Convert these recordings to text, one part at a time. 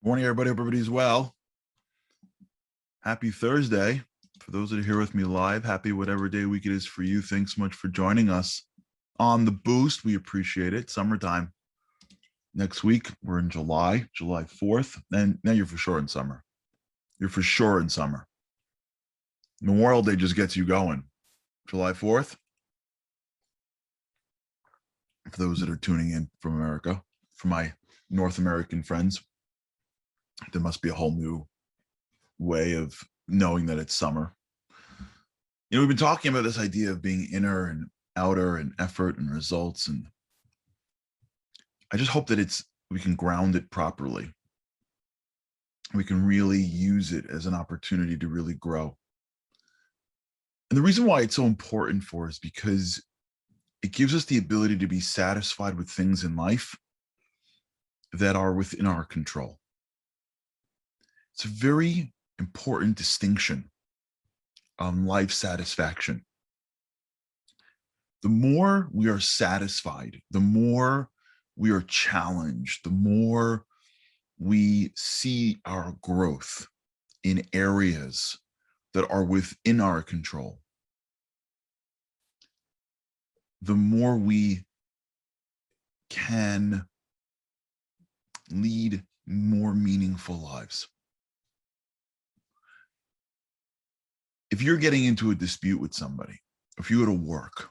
Morning, everybody. Hope everybody's well. Happy Thursday. For those that are here with me live, happy whatever day week it is for you. Thanks so much for joining us on the boost. We appreciate it. Summertime. Next week, we're in July 4th. And now you're for sure in summer. You're for sure in summer. Memorial Day just gets you going. July 4th. For those that are tuning in from America, for my North American friends, there must be a whole new way of knowing that it's summer. We've been talking about this idea of being inner and outer and effort and results. And I just hope that we can ground it properly. We can really use it as an opportunity to really grow. And the reason why it's so important for us is because it gives us the ability to be satisfied with things in life that are within our control. It's a very important distinction on life satisfaction. The more we are satisfied, the more we are challenged, the more we see our growth in areas that are within our control, the more we can lead more meaningful lives. If you're getting into a dispute with somebody, if you go to work,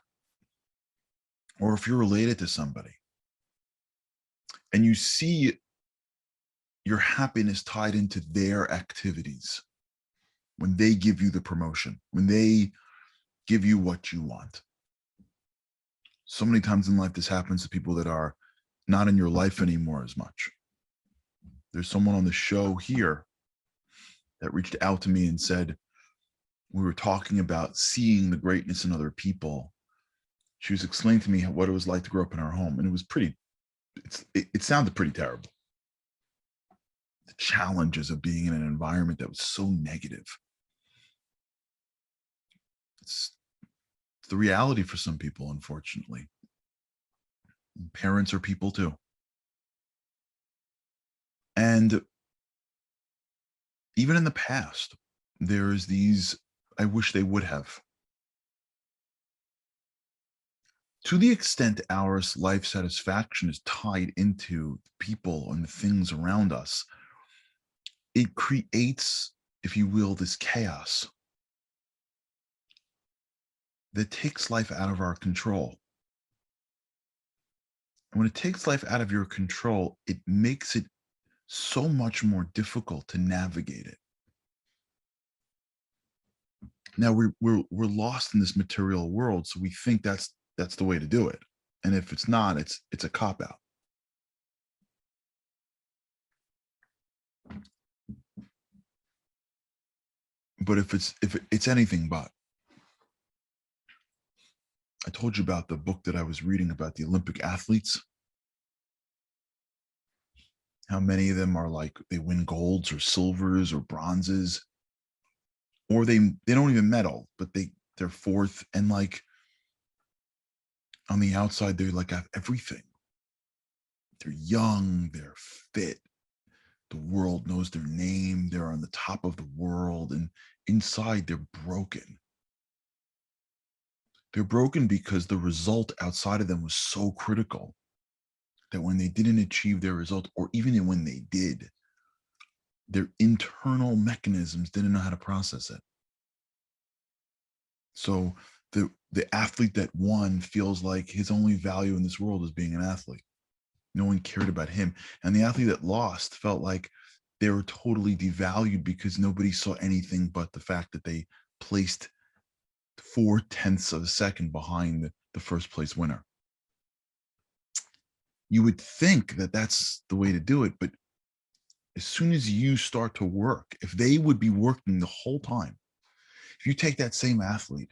or if you're related to somebody, and you see your happiness tied into their activities, when they give you the promotion, when they give you what you want. So many times in life, this happens to people that are not in your life anymore as much. There's someone on the show here that reached out to me and said, we were talking about seeing the greatness in other people. She was explaining to me what it was like to grow up in our home. And it was it sounded pretty terrible. The challenges of being in an environment that was so negative. It's the reality for some people, unfortunately. Parents are people too. And even in the past, there's these, I wish they would have. To the extent our life satisfaction is tied into people and the things around us, it creates, if you will, this chaos that takes life out of our control. And when it takes life out of your control, it makes it so much more difficult to navigate it. Now we're lost in this material world, so we think that's the way to do it. And if it's not, it's a cop-out. But if it's anything but. I told you about the book that I was reading about the Olympic athletes. How many of them are like, they win golds or silvers or bronzes, or they don't even medal, but they're fourth, and like on the outside, they're like have everything. They're young, they're fit. The world knows their name. They're on the top of the world, and inside they're broken. They're broken because the result outside of them was so critical that when they didn't achieve their result, or even when they did, their internal mechanisms didn't know how to process it. So the athlete that won feels like his only value in this world is being an athlete. No one cared about him. And the athlete that lost felt like they were totally devalued because nobody saw anything but the fact that they placed 0.4 of a second behind the first place winner. You would think that that's the way to do it, but as soon as you start to work, if they would be working the whole time, if you take that same athlete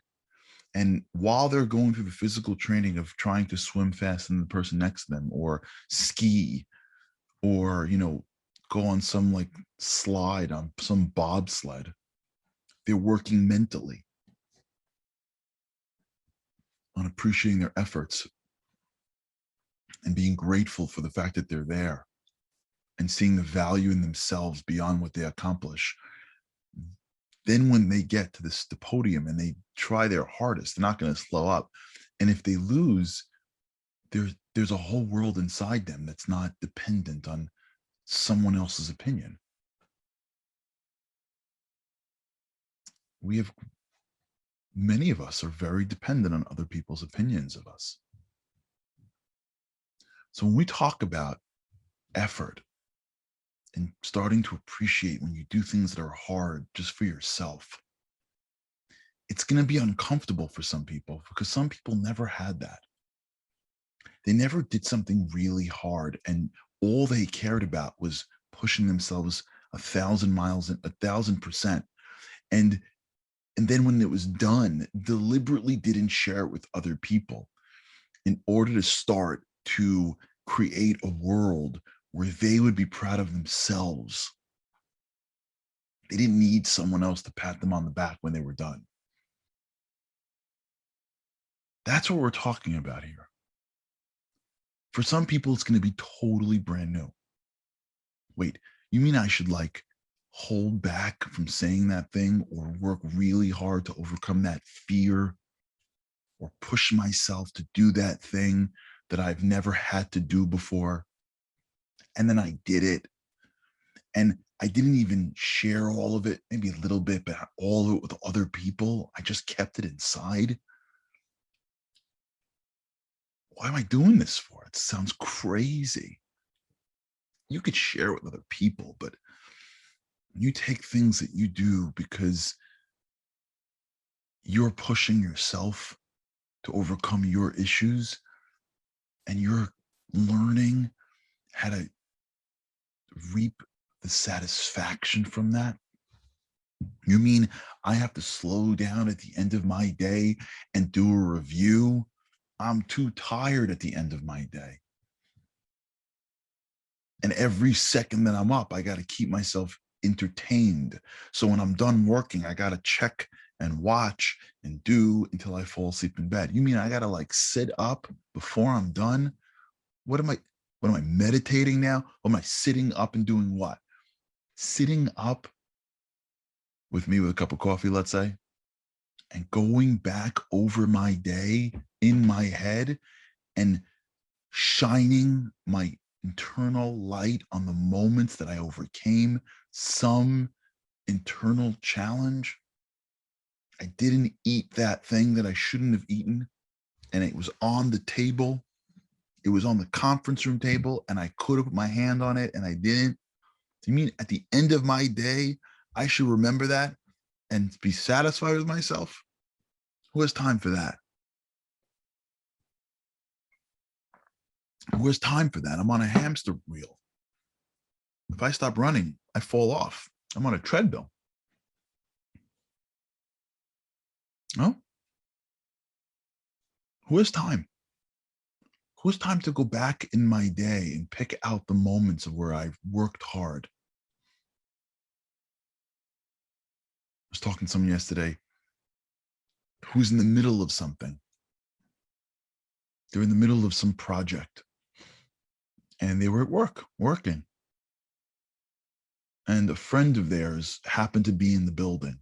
and while they're going through the physical training of trying to swim faster than the person next to them, or ski, or, go on some like slide on some bobsled, they're working mentally on appreciating their efforts and being grateful for the fact that they're there. and seeing the value in themselves beyond what they accomplish, then when they get to the podium and they try their hardest, they're not going to slow up. And if they lose, there's a whole world inside them that's not dependent on someone else's opinion. We have Many of us are very dependent on other people's opinions of us. So when we talk about effort and starting to appreciate when you do things that are hard just for yourself, it's going to be uncomfortable for some people because some people never had that. They never did something really hard, and all they cared about was pushing themselves 1,000 miles, 1,000%. And and then when it was done, deliberately didn't share it with other people in order to start to create a world where they would be proud of themselves. They didn't need someone else to pat them on the back when they were done. That's what we're talking about here. For some people, it's going to be totally brand new. Wait, you mean I should like hold back from saying that thing or work really hard to overcome that fear or push myself to do that thing that I've never had to do before? And then I did it. And I didn't even share all of it, maybe a little bit, but all of it with other people. I just kept it inside. Why am I doing this for? It sounds crazy. You could share it with other people, but you take things that you do because you're pushing yourself to overcome your issues and you're learning how to reap the satisfaction from that. You mean I have to slow down at the end of my day and do a review? I'm too tired at the end of my day. And every second that I'm up, I got to keep myself entertained. So when I'm done working, I got to check and watch and do until I fall asleep in bed. You mean I got to like sit up before I'm done? What am I what am I meditating now? Or am I sitting up and doing what? Sitting up with me with a cup of coffee, let's say, and going back over my day in my head and shining my internal light on the moments that I overcame some internal challenge. I didn't eat that thing that I shouldn't have eaten, and it was on the table. It was on the conference room table, and I could have put my hand on it, and I didn't. Do you mean at the end of my day, I should remember that and be satisfied with myself? Who has time for that? Who has time for that? I'm on a hamster wheel. If I stop running, I fall off. I'm on a treadmill. No? Who has time? Who has time to go back in my day and pick out the moments of where I've worked hard? I was talking to someone yesterday who's in the middle of something. They're in the middle of some project and they were at work working. And a friend of theirs happened to be in the building.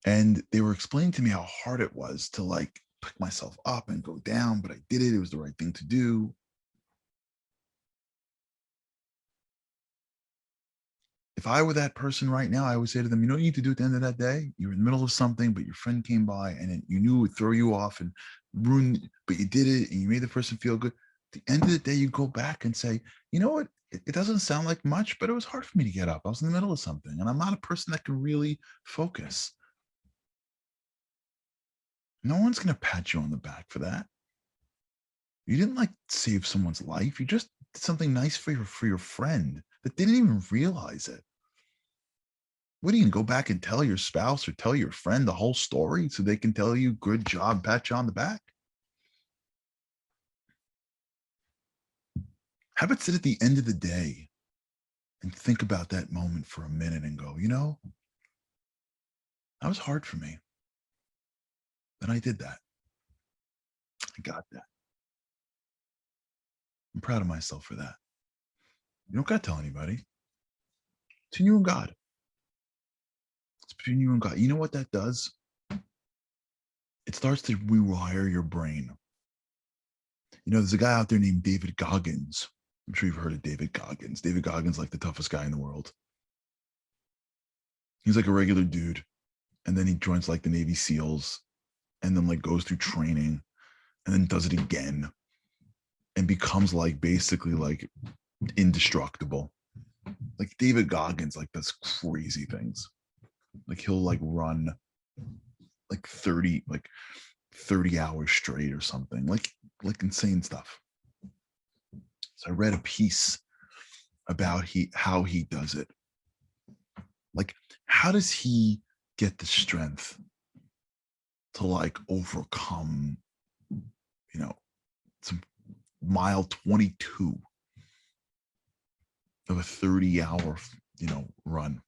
And they were explaining to me how hard it was to like pick myself up and go down, but I did it. It was the right thing to do. If I were that person right now, I would say to them, you know what you need to do at the end of that day? You're in the middle of something, but your friend came by and you knew it would throw you off and ruin, but you did it and you made the person feel good. At the end of the day, you go back and say, you know what? It doesn't sound like much, but it was hard for me to get up. I was in the middle of something and I'm not a person that can really focus. No one's going to pat you on the back for that. You didn't like save someone's life. You just did something nice for your friend that didn't even realize it. What are you going to go back and tell your spouse or tell your friend the whole story so they can tell you, good job, pat you on the back? How about sit at the end of the day and think about that moment for a minute and go, you know, that was hard for me. But I did that. I got that. I'm proud of myself for that. You don't got to tell anybody. It's between you and God. It's between you and God. You know what that does? It starts to rewire your brain. You know, there's a guy out there named David Goggins. I'm sure you've heard of David Goggins. David Goggins, like the toughest guy in the world. He's like a regular dude. And then he joins like the Navy SEALs and then like goes through training and then does it again and becomes like basically like indestructible. Like David Goggins, like does crazy things. Like he'll like run like 30 hours straight or something. Like insane stuff. So I read a piece about how he does it. Like, how does he get the strength to like overcome, you know, some mile 22 of a 30-hour, run?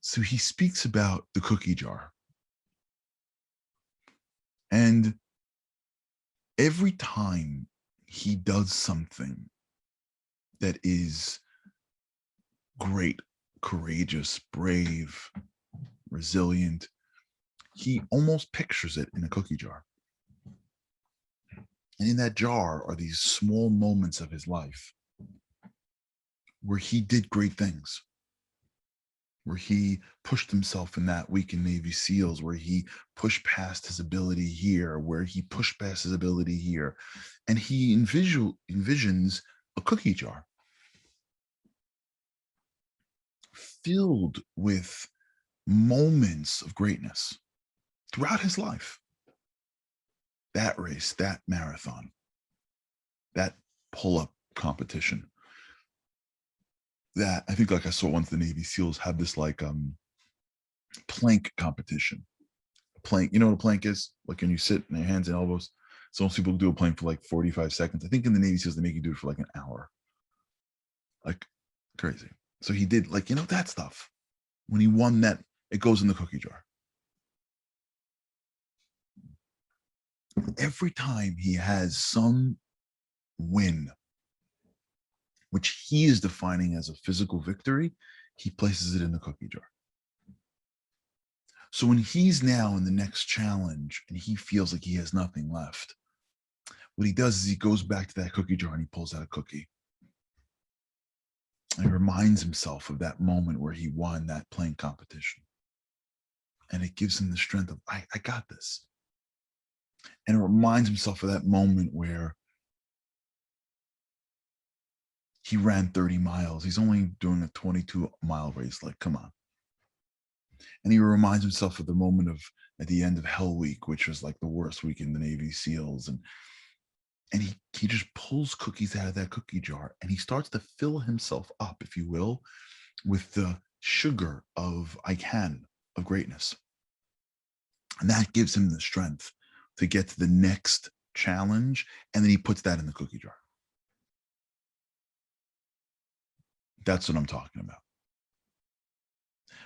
So he speaks about the cookie jar. And every time he does something that is great, courageous, brave, resilient, he almost pictures it in a cookie jar. And in that jar are these small moments of his life where he did great things, where he pushed himself in that week in Navy SEALs, where he pushed past his ability here, where he pushed past his ability here. And he envisions a cookie jar filled with moments of greatness throughout his life. That race, that marathon, that pull-up competition, that I think like I saw once the Navy SEALs have this like plank competition. Plank, you know what a plank is? Like when you sit in your hands and elbows. So most people do a plank for like 45 seconds. I think in the Navy SEALs they make you do it for like an hour. Like crazy. So he did like, that stuff. When he won that, it goes in the cookie jar. Every time he has some win, which he is defining as a physical victory, he places it in the cookie jar. So when he's now in the next challenge and he feels like he has nothing left, what he does is he goes back to that cookie jar and he pulls out a cookie. And he reminds himself of that moment where he won that playing competition. And it gives him the strength of, I got this. And it reminds himself of that moment where he ran 30 miles. He's only doing a 22-mile race. Like, come on. And he reminds himself of the moment of at the end of Hell Week, which was like the worst week in the Navy SEALs. And he just pulls cookies out of that cookie jar and he starts to fill himself up, if you will, with the sugar of of greatness. And that gives him the strength to get to the next challenge. And then he puts that in the cookie jar. That's what I'm talking about.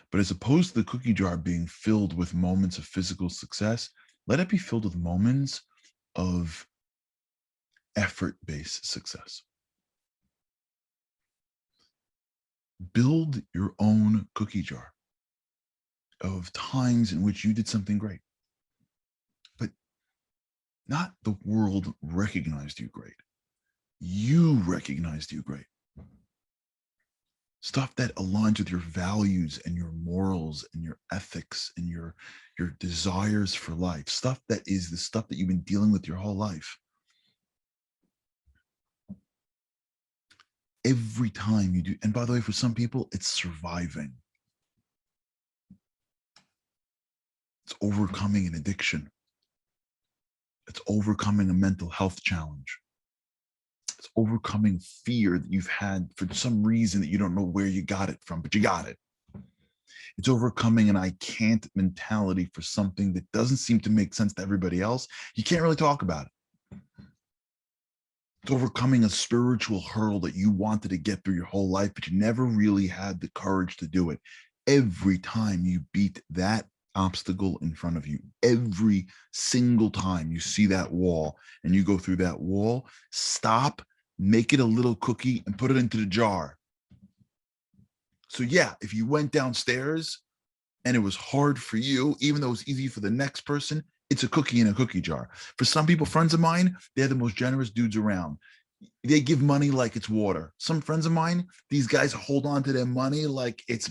But as opposed to the cookie jar being filled with moments of physical success, let it be filled with moments of effort-based success. Build your own cookie jar of times in which you did something great, but not the world recognized you great. You recognized you great. Stuff that aligns with your values and your morals and your ethics and your desires for life. Stuff that is the stuff that you've been dealing with your whole life. Every time you do, and by the way, for some people, it's surviving. It's overcoming an addiction. It's overcoming a mental health challenge. It's overcoming fear that you've had for some reason that you don't know where you got it from, but you got it. It's overcoming an I can't mentality for something that doesn't seem to make sense to everybody else. You can't really talk about it. It's overcoming a spiritual hurdle that you wanted to get through your whole life, but you never really had the courage to do it. Every time you beat that obstacle in front of you, every single time you see that wall and you go through that wall, stop make it a little cookie and put it into the jar. So yeah, if you went downstairs and it was hard for you, even though it was easy for the next person, it's a cookie in a cookie jar. For some people, friends of mine, they're the most generous dudes around. They give money like it's water. Some friends of mine, these guys hold on to their money like it's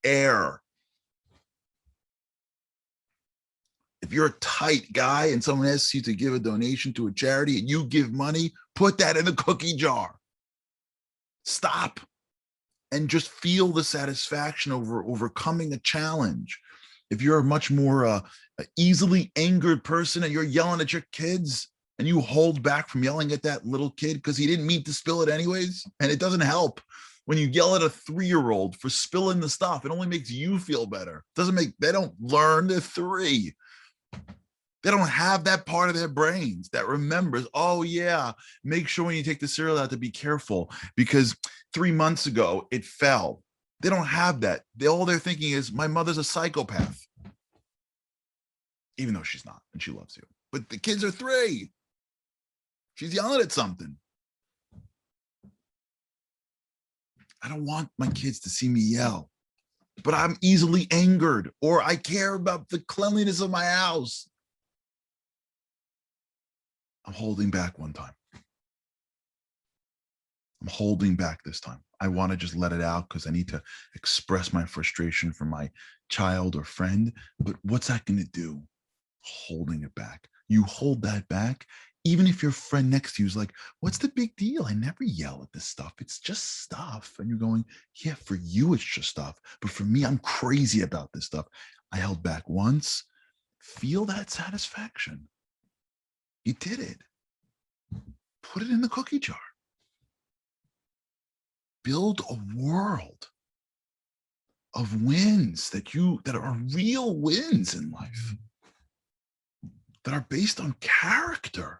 air. If you're a tight guy and someone asks you to give a donation to a charity and you give money, put that in the cookie jar. Stop and just feel the satisfaction over overcoming a challenge. If you're a much more easily angered person and you're yelling at your kids and you hold back from yelling at that little kid because he didn't mean to spill it anyways, and it doesn't help when you yell at a 3-year-old for spilling the stuff, it only makes you feel better. It doesn't make, they don't learn, they're 3. They don't have that part of their brains that remembers, oh yeah, make sure when you take the cereal out to be careful because 3 months ago it fell. They don't have that. All they're thinking is, my mother's a psychopath. Even though she's not, and she loves you. But the kids are 3. She's yelling at something. I don't want my kids to see me yell, but I'm easily angered, or I care about the cleanliness of my house. I'm holding back one time. I'm holding back this time. I want to just let it out because I need to express my frustration for my child or friend. But what's that going to do? Holding it back. You hold that back, even if your friend next to you is like, what's the big deal? I never yell at this stuff. It's just stuff. And you're going, yeah, for you, it's just stuff. But for me, I'm crazy about this stuff. I held back once. Feel that satisfaction. You did it. Put it in the cookie jar. Build a world of wins that are real wins in life, that are based on character,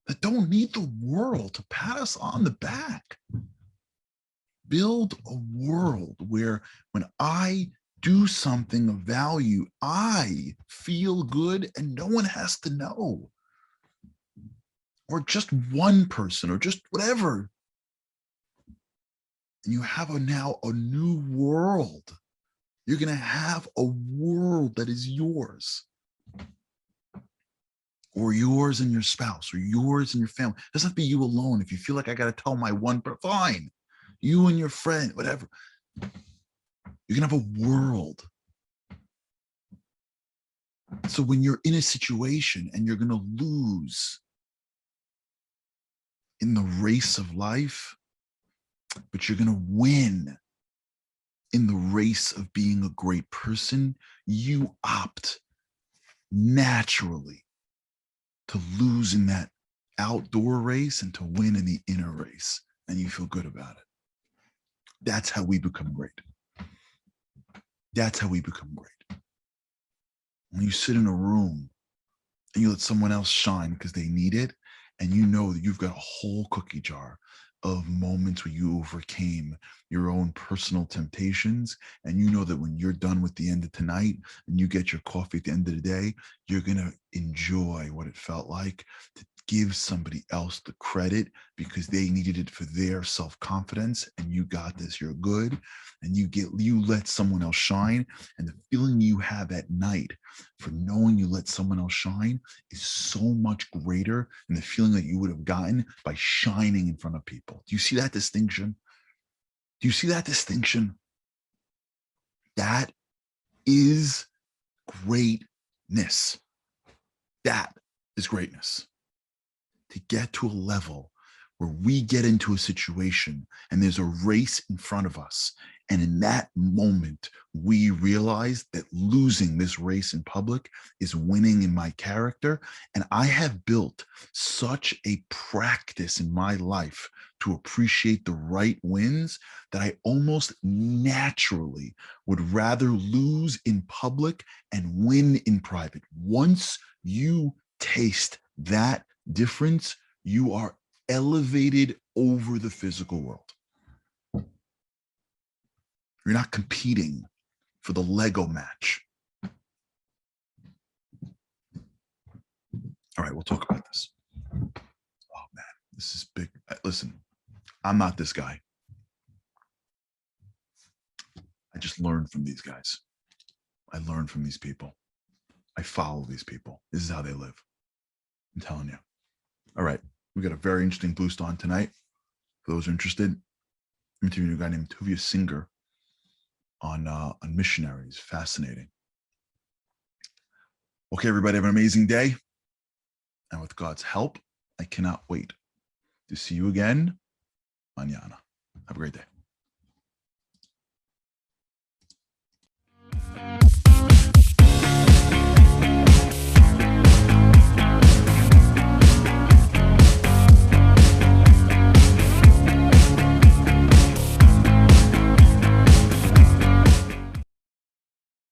that don't need the world to pat us on the back. Build a world where when I do something of value, I feel good and no one has to know. Or just one person, or just whatever. And you have now a new world. You're going to have a world that is yours. Or yours and your spouse, or yours and your family. It doesn't have to be you alone. If you feel like I got to tell my one, fine. You and your friend, whatever. You're going to have a world. So when you're in a situation and you're going to lose in the race of life, but you're going to win in the race of being a great person, you opt naturally to lose in that outdoor race and to win in the inner race. And you feel good about it. That's how we become great. That's how we become great. When you sit in a room and you let someone else shine because they need it, and you know that you've got a whole cookie jar of moments where you overcame your own personal temptations, and you know that when you're done with the end of tonight and you get your coffee at the end of the day, you're going to enjoy what it felt like to give somebody else the credit because they needed it for their self-confidence, and you got this, you're good, and you let someone else shine, and the feeling you have at night for knowing you let someone else shine is so much greater than the feeling that you would have gotten by shining in front of people. Do you see that distinction? Do you see that distinction? That is greatness. That is greatness. To get to a level where we get into a situation and there's a race in front of us. And in that moment, we realize that losing this race in public is winning in my character. And I have built such a practice in my life to appreciate the right wins that I almost naturally would rather lose in public and win in private. Once you taste that difference, you are elevated over the physical world. You're not competing for the Lego match. All right, we'll talk about this. Oh man, This is big. Listen, I'm not this guy. I just learned from these guys. I learned from these people. I follow these people. This is how they live. I'm telling you. All right. We got a very interesting boost on tonight. For those who are interested, I'm interviewing a guy named Tuvia Singer on missionaries. Fascinating. Okay, everybody, have an amazing day. And with God's help, I cannot wait to see you again mañana. Have a great day.